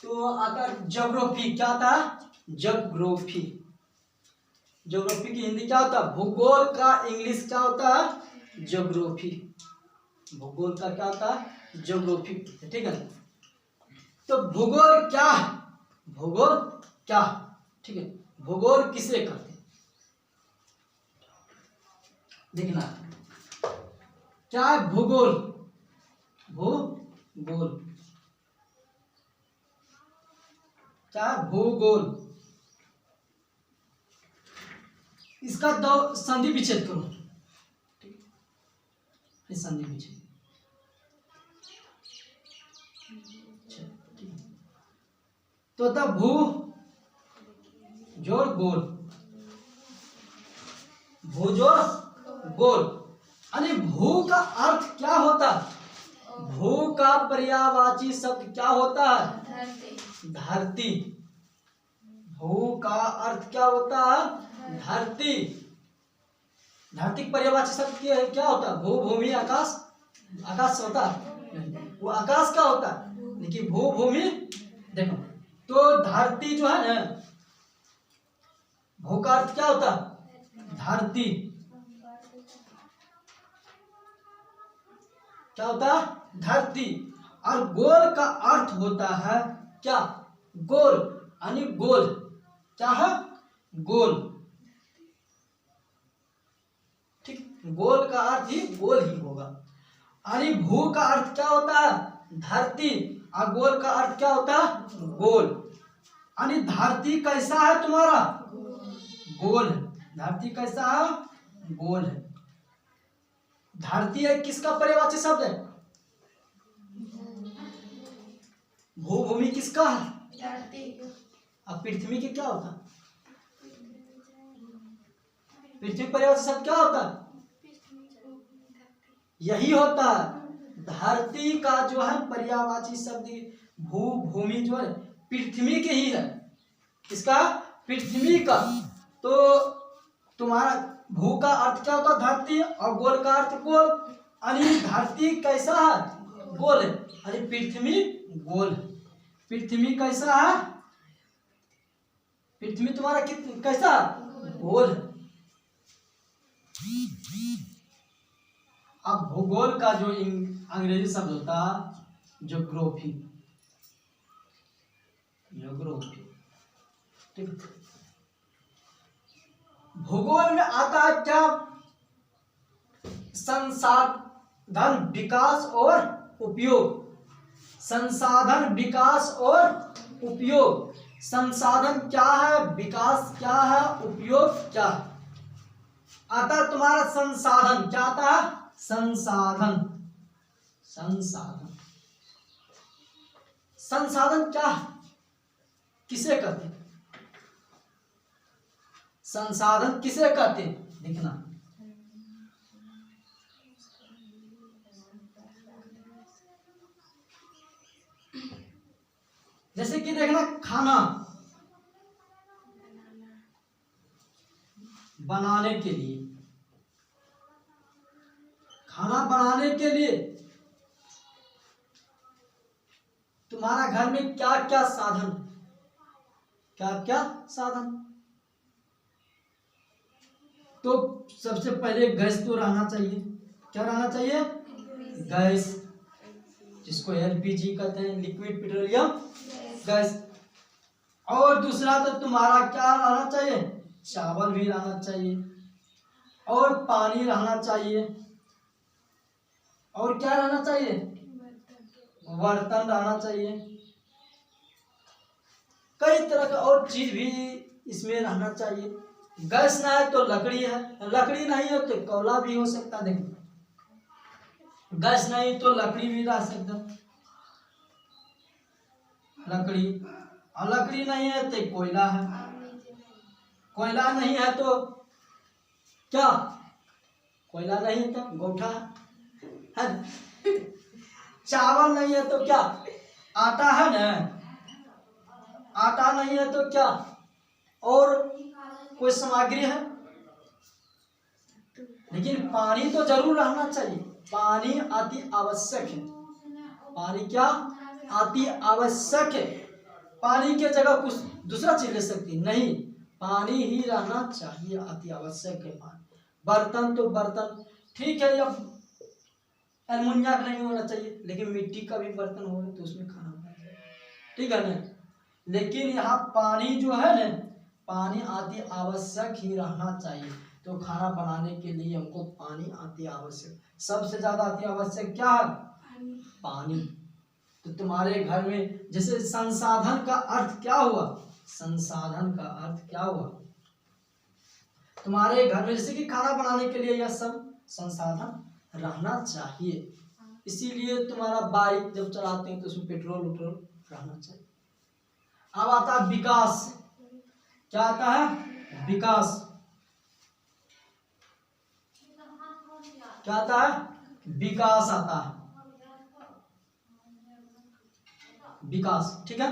तो आता ज्योग्राफी। क्या आता? ज्योग्राफी। ज्योग्राफी की हिंदी क्या होता है? भूगोल का इंग्लिश क्या होता है? ज्योग्राफी। भूगोल का क्या होता है? ज्योग्राफी। ठीक है। तो भूगोल क्या है? भूगोल क्या है? ठीक है। भूगोल किसे कहते हैं? देखना क्या है भूगोल। भूगोल क्या है? भूगोल। इसका दो संधि विच्छेद करो। ठीक है, संधि विच्छेद। तो होता भू जोड़ गोल। भू जोड़ गोल। यानी भू का अर्थ क्या होता है? भू का पर्यायवाची शब्द क्या होता है? धरती। भू का अर्थ क्या होता है? धरती। धरती पर्यायवाची शब्द क्या होता है? भू भूमि आकाश। आकाश होता है वो आकाश क्या होता है? देखिए भू भूमि। देखो तो धरती जो है ना, भू का अर्थ क्या होता है? धरती। क्या होता है? धरती। और गोल का अर्थ होता है क्या? गोल। यानी गोल क्या है? गोल। ठीक, गोल का अर्थ ही गोल ही होगा। अरे भू का अर्थ क्या होता है? धरती। और गोल का अर्थ क्या होता है? गोल। यानी धरती कैसा है तुम्हारा? गोल है। धरती कैसा है? गोल है। धरती है किसका पर्यायवाची शब्द है? भू भूमि किसका है? धरती। अब पृथ्वी के क्या होता है? पृथ्वी पर्यायवाची शब्द क्या होता है? यही होता है। धरती का जो है पर्यायवाची शब्द भू भूमि जो है पृथ्वी के ही है। किसका? पृथ्वी का। तो तुम्हारा भू का अर्थ क्या होता है? धरती। और गोल का अर्थ गोल। यानी धरती कैसा है? गोल है। यानी पृथ्वी गोल है। पृथ्वी कैसा है? पृथ्वी तुम्हारा कैसा? गोल है। अब भूगोल का जो अंग्रेजी शब्द होता है ज्योग्राफी। ज्योग्राफी। ठीक। भूगोल में आता है क्या? संसाधन विकास और उपयोग। संसाधन विकास और उपयोग। संसाधन क्या है? विकास क्या है? उपयोग क्या है? आता तुम्हारा संसाधन। क्या आता है? संसाधन। संसाधन। संसाधन क्या है? किसे कहते हैं? संसाधन किसे कहते हैं? देखना जैसे कि देखना खाना बनाने के लिए। खाना बनाने के लिए तुम्हारा घर में क्या क्या साधन? क्या क्या साधन? तो सबसे पहले गैस तो रहना चाहिए। क्या रहना चाहिए? गैस, जिसको एलपीजी कहते हैं, लिक्विड पेट्रोलियम गैस। और दूसरा तो तुम्हारा क्या रहना चाहिए? चावल भी रहना चाहिए और पानी रहना चाहिए। और क्या रहना चाहिए? बर्तन रहना चाहिए। कई तरह का और चीज भी इसमें रहना चाहिए। गैस ना है तो लकड़ी है, लकड़ी नहीं है तो कोयला भी हो सकता है। देखो गैस नहीं तो लकड़ी भी रह सकता, लकड़ी। और लकड़ी नहीं है तो कोयला है, कोयला नहीं है तो क्या? कोयला नहीं है तो गोठा है। चावल नहीं है तो क्या? आटा है ना। आटा नहीं है तो क्या? और कोई सामग्री है। लेकिन पानी तो जरूर रहना चाहिए। पानी अति आवश्यक है। पानी क्या? अति आवश्यक है। पानी के जगह कुछ दूसरा चीज ले सकती नहीं, पानी ही रहना चाहिए, अति आवश्यक है पानी। बर्तन तो बर्तन ठीक है, या एल्युमिनियम का नहीं होना चाहिए, लेकिन मिट्टी का भी बर्तन हो तो उसमें खाना बनाना चाहिए, ठीक है ना। लेकिन यहाँ पानी जो है ना, पानी अति आवश्यक ही रहना चाहिए। तो खाना बनाने के लिए हमको पानी अति आवश्यक, सबसे ज्यादा अति आवश्यक क्या है? पानी। तो तुम्हारे घर में जैसे संसाधन का अर्थ क्या हुआ? संसाधन का अर्थ क्या हुआ? तुम्हारे घर में जैसे कि खाना बनाने के लिए यह सब संसाधन रहना चाहिए। इसीलिए तुम्हारा बाइक जब चलाते हैं तो उसमें पेट्रोल वेट्रोल रहना चाहिए। अब आता है विकास। क्या आता है? विकास। क्या आता है? विकास आता है, विकास, ठीक है।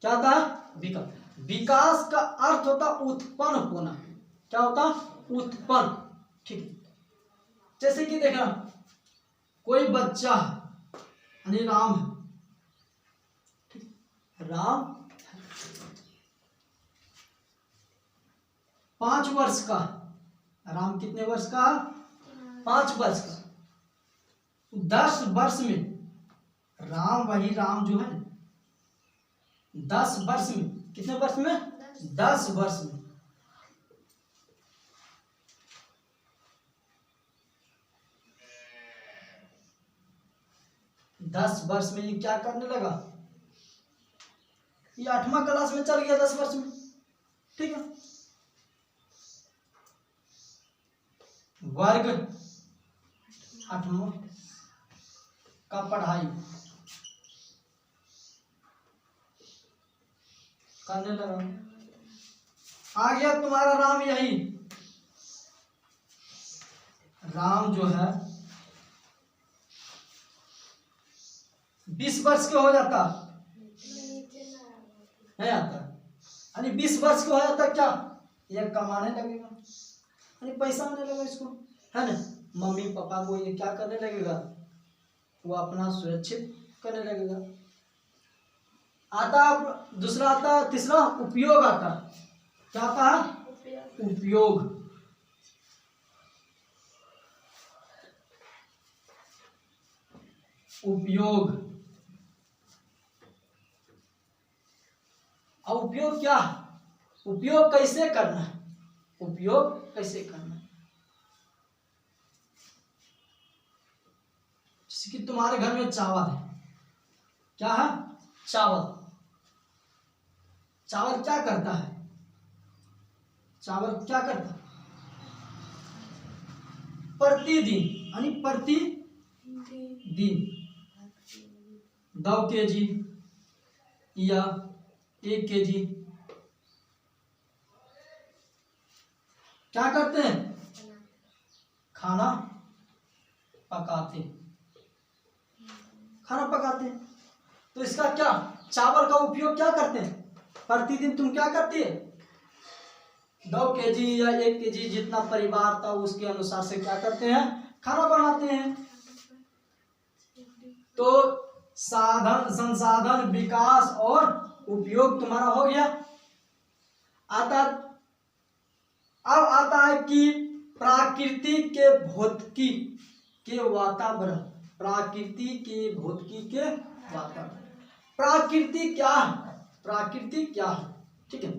क्या होता है? विकास। विकास का अर्थ होता उत्पन्न होना। क्या होता? उत्पन्न, ठीक। जैसे कि देखना, कोई बच्चा यानी राम, ठीक, राम 5 वर्ष का, राम कितने वर्ष का? 5 वर्ष का। 10 वर्ष में राम, वही राम जो है 10 वर्ष में, कितने वर्ष में? 10 वर्ष में 10 वर्ष में ये क्या करने लगा? ये 8वां क्लास में चल गया 10 वर्ष में, ठीक है। वर्ग 8वां का पढ़ाई करने लगा। आ गया तुम्हारा राम, यही राम जो है 20 वर्ष के हो जाता, नहीं आता, यानी 20 वर्ष के हो जाता, क्या ये कमाने लगेगा, यानी पैसा आने लगेगा इसको, है ना। मम्मी पापा को ये क्या करने लगेगा? वो अपना सुरक्षित करने लगेगा। आता दूसरा, आता तीसरा उपयोग आता। क्या आता है? उपयोग। उपयोग। अब उपयोग क्या? उपयोग कैसे करना है? उपयोग कैसे करना है? जैसे कि तुम्हारे घर में चावल है, क्या है? चावल। चावल क्या करता है? चावल क्या करता है? प्रतिदिन, यानी प्रतिदिन 2 kg या 1 kg क्या करते हैं? खाना पकाते, खाना पकाते हैं। तो इसका क्या, चावल का उपयोग क्या करते हैं? प्रतिदिन तुम क्या करती है? 2 kg या 1 kg जितना परिवार था उसके अनुसार से क्या करते हैं? खाना बनाते हैं। तो साधन, संसाधन, विकास और उपयोग तुम्हारा हो गया। आता, अब आता है कि प्रकृति के भौतिकी के वातावरण, प्रकृति के भौतिकी के वातावरण। प्रकृति क्या है? प्रकृति क्या है, ठीक है।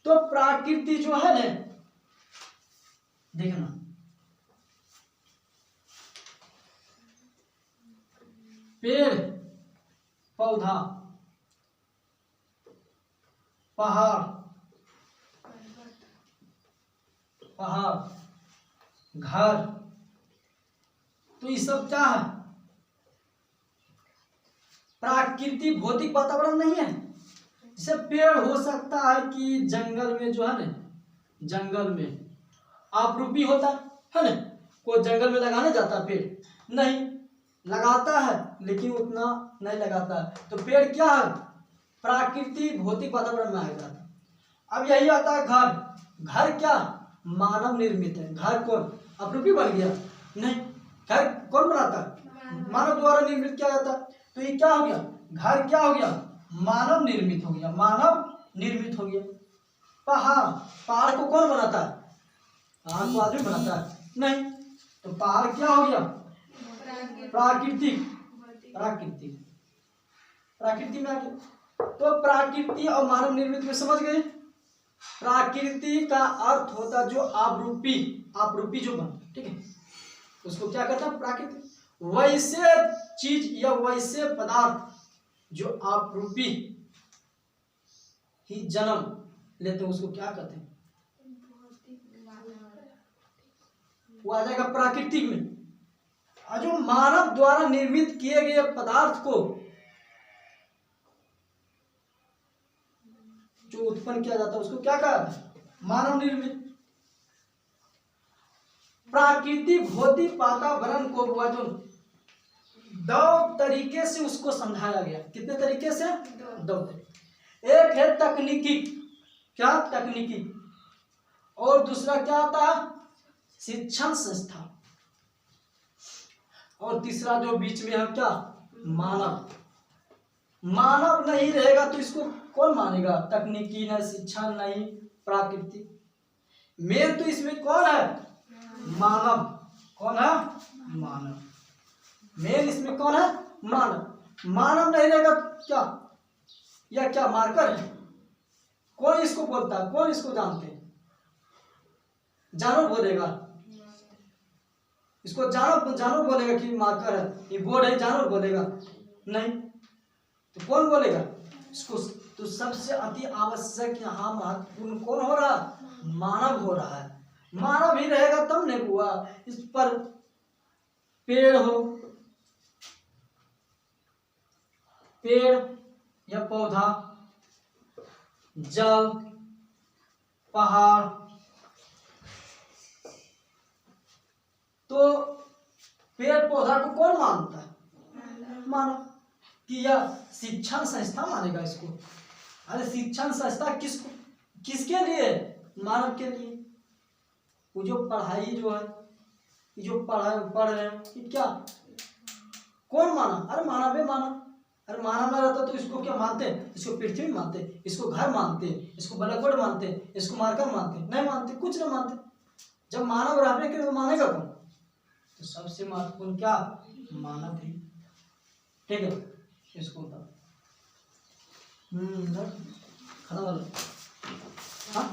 तो प्रकृति जो है ना, देखना, पेड़ पौधा, पहाड़, घर, तो ये सब क्या है? प्राकृतिक भौतिक वातावरण नहीं है। जैसे पेड़ हो सकता है कि जंगल में जो है ना, जंगल में आपरूपी होता है ना, कोई जंगल में लगाने जाता पेड़ नहीं, लगाता है लेकिन उतना नहीं लगाता है। तो पेड़ क्या है? प्राकृतिक भौतिक वातावरण में आ जाता है। अब यही आता है घर। घर क्या? मानव निर्मित है। घर कौन? आपरूपी बन गया? नहीं, घर कौन बनाता है? मानव द्वारा निर्मित किया जाता है। तो ये क्या हो गया? घर क्या हो गया? मानव निर्मित हो गया, मानव निर्मित हो गया। पहाड़, पहाड़ को कौन बनाता है? पहाड़ को आदमी बनाता है? नहीं। तो पहाड़ क्या हो गया? प्राकृतिक, प्राकृतिक, प्राकृति में आ गया। तो प्राकृति और मानव निर्मित में समझ गए। प्राकृति का अर्थ होता है जो आपरूपी, आपरूपी जो बन, ठीक है, उसको क्या कहता है? प्राकृतिक। वैसे चीज या वैसे पदार्थ जो आपरूपी ही जन्म लेते हैं उसको क्या कहते हैं? वो आ जाएगा प्राकृतिक में। और जो मानव द्वारा निर्मित किए गए पदार्थ को जो उत्पन्न किया जाता है उसको क्या कहते हैं? मानव निर्मित। प्राकृतिक भौतिक वातावरण को हुआ जो दो तरीके से उसको समझाया गया। कितने तरीके से? दो तरीके। एक है तकनीकी, क्या? तकनीकी। और दूसरा क्या आता है? शिक्षण संस्था। और तीसरा जो बीच में है क्या? मानव। मानव नहीं रहेगा तो इसको कौन मानेगा? तकनीकी न, शिक्षा नहीं, प्राकृतिक। मेन तो इसमें कौन है? मानव। कौन है? मानव। मेन इसमें कौन है? मानव। मानव नहीं रहेगा क्या? यह क्या मार्कर है? कौन इसको बोलता है? कौन इसको जानते हैं? जानवर बोलेगा इसको? जानवर, जानवर बोलेगा कि मार्कर है, ये बोर्ड है, जानवर बोलेगा? नहीं। तो कौन बोलेगा इसको? तो सबसे अति आवश्यक यहाँ महत्वपूर्ण कौन हो रहा? मानव हो रहा है। मानव ही रहेगा तब नहीं हुआ। इस पर पेड़ हो, पेड़ या पौधा, जल, पहाड़, तो पेड़ पौधा को कौन मानता है? मानव। कि यह शिक्षण संस्था मानेगा इसको? अरे शिक्षण संस्था किसको, किसके लिए? मानव के लिए। वो जो पढ़ाई जो है, ये जो पढ़ाई पढ़ रहे हैं, ये क्या कौन माना? अरे मानव है, मानव। अरे मानव ना रहता तो इसको क्या मानते? इसको पृथ्वी मानते, इसको घर मानते, इसको ब्लैक बोर्ड मानते, इसको मार्कर मानते? नहीं मानते, कुछ नहीं मानते। जब मानव रहने के लिए तो मानेगा कौन? तो सबसे महत्वपूर्ण क्या? मानव ही। ठीक है, इसको बता। खत्म हो गया। हाँ?